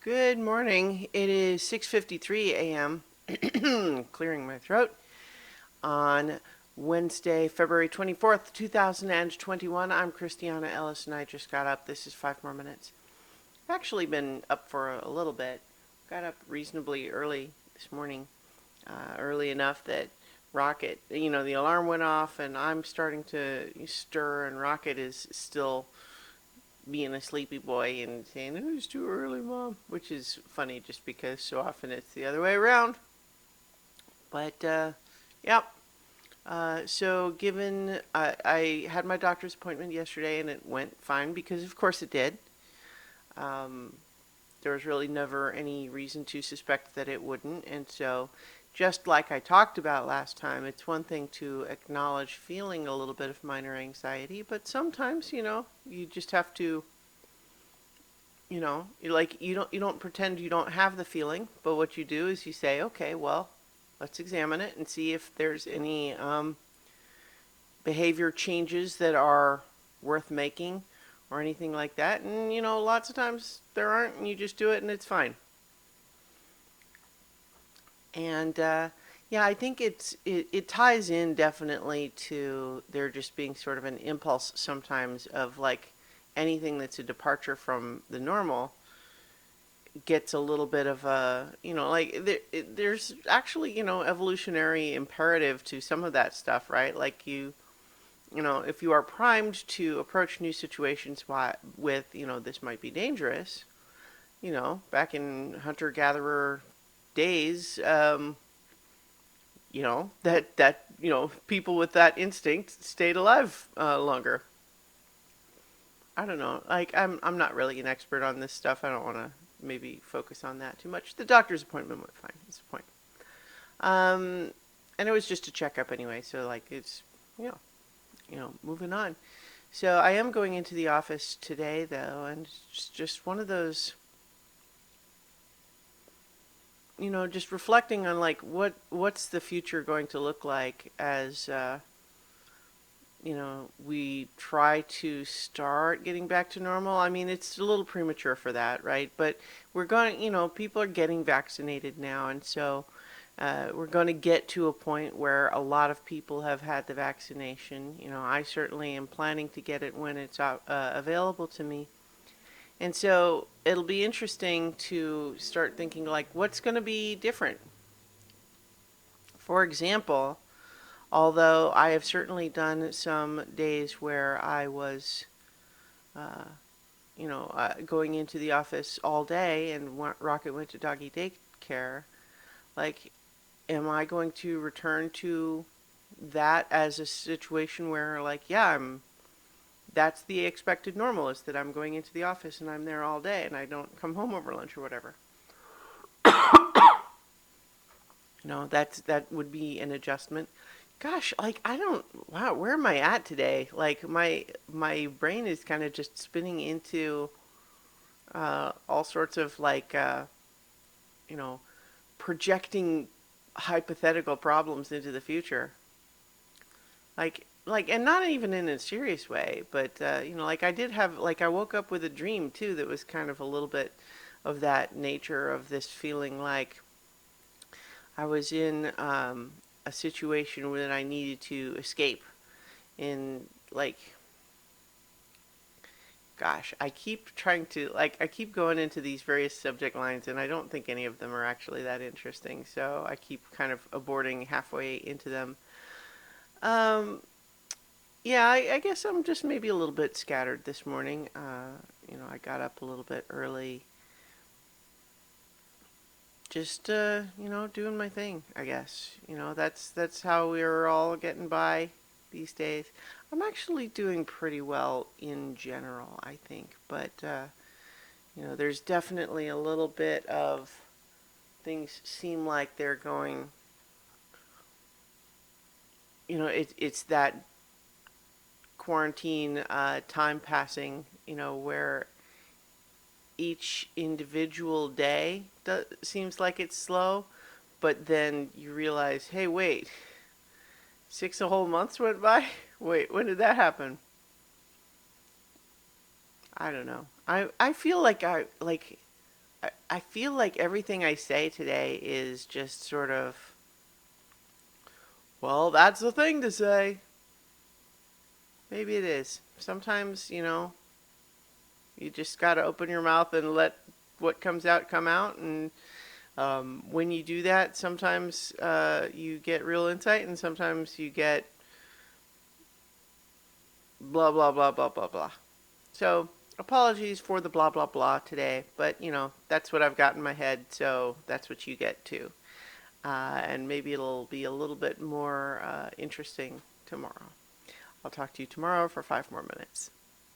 Good morning. It is 6:53 a.m. Clearing my throat on Wednesday, February 24th, 2021. I'm Christiana Ellis and I just got up. This is 5 more minutes. I've actually been up for a little bit. Got up reasonably early this morning, early enough that Rocket, the alarm went off and I'm starting to stir and Rocket is still being a sleepy boy and saying, "Oh, it's too early, Mom," which is funny just because so often it's the other way around. But, yeah. So, given I had my doctor's appointment yesterday and it went fine because, of course, it did. Um, there was really never any reason to suspect that it wouldn't. And so, just like I talked about last time, it's one thing to acknowledge feeling a little bit of minor anxiety, but sometimes, you just have to you don't pretend you don't have the feeling, but what you do is you say, okay, well, let's examine it and see if there's any behavior changes that are worth making or anything like that. And lots of times there aren't, and you just do it and it's fine. And yeah, I think it ties in definitely to there just being sort of an impulse sometimes of like anything that's a departure from the normal gets a little bit of a, like there's actually, evolutionary imperative to some of that stuff, right? Like if you are primed to approach new situations with, this might be dangerous, back in hunter-gatherer days, people with that instinct stayed alive longer. I don't know. Like I'm not really an expert on this stuff. I don't want to maybe focus on that too much. The doctor's appointment went fine. That's the point. Um, and it was just a checkup anyway. So like it's you know moving on. So I am going into the office today though, and it's just one of those just reflecting on like what's the future going to look like as we try to start getting back to normal. I mean, it's a little premature for that, right? But we're going, people are getting vaccinated now, and so we're going to get to a point where a lot of people have had the vaccination. I certainly am planning to get it when it's available to me. And so it'll be interesting to start thinking like, what's going to be different? For example, although I have certainly done some days where I was, uh, going into the office all day and Rocket went to doggy daycare, like, am I going to return to that as a situation where, like, yeah, that's the expected normal is that I'm going into the office and I'm there all day and I don't come home over lunch or whatever. That would be an adjustment. Gosh, like I don't wow, where am I at today? Like my brain is kind of just spinning into all sorts of like you know, projecting hypothetical problems into the future. And not even in a serious way, but like I did have like I woke up with a dream too that was kind of a little bit of that nature of this feeling like I was in a situation where I needed to escape. In like, gosh, I keep trying to like I keep going into these various subject lines, and I don't think any of them are actually that interesting. So I keep kind of aborting halfway into them. Um, yeah, I guess I'm just maybe a little bit scattered this morning. I got up a little bit early, just doing my thing, I guess. That's how we're all getting by these days. I'm actually doing pretty well in general, I think, but there's definitely a little bit of things seem like they're going. It's that quarantine time passing, where each individual day seems like it's slow, but then you realize, hey, wait, 6 whole months went by? Wait, when did that happen? I don't know. I feel like I feel like everything I say today is just sort of, well, that's the thing to say. Maybe it is. Sometimes, you just got to open your mouth and let what comes out come out. And when you do that, sometimes you get real insight, and sometimes you get blah, blah, blah, blah, blah, blah. So, apologies for the blah, blah, blah today, but that's what I've got in my head, so that's what you get too. And maybe it'll be a little bit more interesting tomorrow. I'll talk to you tomorrow for 5 more minutes.